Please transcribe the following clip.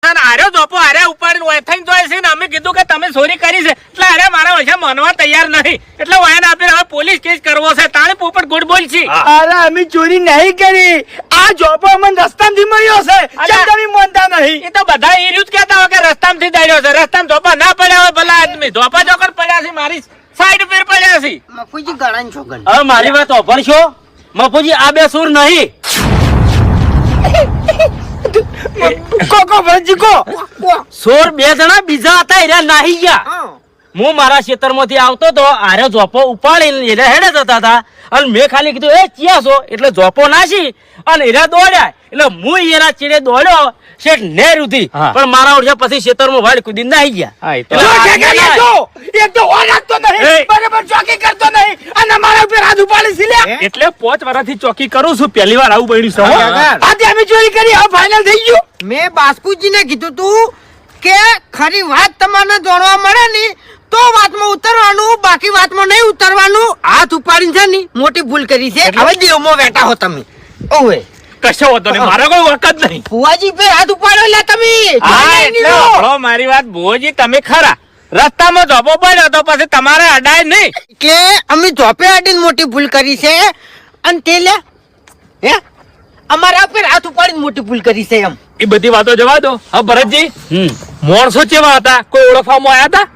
અને આર્યો જોપો આર્યા ઉપાડીને ઓય થઈને જોય છે ને અમે કીધું કે તમે ચોરી કરી છે એટલે આર્યા મારા વચ્ચે માનવા તૈયાર નહીં એટલે વાયન આપીને હવે પોલીસ કેસ કરવો છે તાણે પોપટ ગુડ બોલ છે અરે અમે ચોરી નહીં કરી આ જોપો અમને રસ્તામાંથી મળ્યો છે કેમ તમે માનતા નહીં એ તો બધા એ જ કહેતા હોય કે રસ્તામાંથી દાડ્યો છે રસ્તામાં ધોપા ના પડ્યા હોય ભલા આદમી ધોપા જોકર પડ્યા છે મારી સાઈડ પર પડ્યા છે મફુજી ગળાન છોકન હવે મારી વાત ઓભરશો મફુજી આ બે સુર નહીં કોકો ભરજી કો સોર બે જણા બીજા હતા એરા નાહી ગયા હું મારા ખેતરમાંથી આવતો તો આરે જોપો ઉપાડીને એરા હેડે જતા હતા અને મેં ખાલી કીધું એ ચિયા છો એટલે જોપો નાસી અને એરા દોડ્યા એટલે હું એરા ચીડે દોડ્યો શેઠ નેર ઉધી પણ મારા ઓળખ્યા પછી ખેતરમાં વાડ કૂદીને નાહી ગયા એક તો ઓર રાખતો નહીં બરાબર ચોકી કરતો નહીં અને મારા ઉપર હાથ ઉપાડી છે લે એટલે 5 વર્ષથી ચોકી કરું છું પહેલી વાર આવું બન્યું છે આજે અમે ચોરી કરી હવે ફાઇનલ થઈ ગયું મેં બાસ્કુજીને કીધું તું કે ખરી વાત તમને જાણવા મળે ને તો વાતમાં ઉતરવાનું બાકી વાતમાં નહીં ઉતરવાનું હાથ ઉપાડીને છે ને મોટી ભૂલ કરી છે હવે દેવમાં બેઠા હો તમે ઓવે કશો હોતો નહીં મારો કોઈ વખત નહીં ફુવાજી પે હાથ ઉપાડ્યો લે તમે હા એટલે હળો મારી વાત ભુવોજી તમે ખરા રસ્તામાં ધોપો પડ્યો તો પછી તમારે અડાય નહીં કે અમે જોપે આડીને મોટી ભૂલ કરી છે અને તે લે હે અમારા પર હાથ ઉપાડીને મોટી ભૂલ કરી છે એમ એ બધી વાતો જવા દો હા ભરતજી માણસો કેવા હતા કોઈ ઓળખવામાં આવ્યા હતા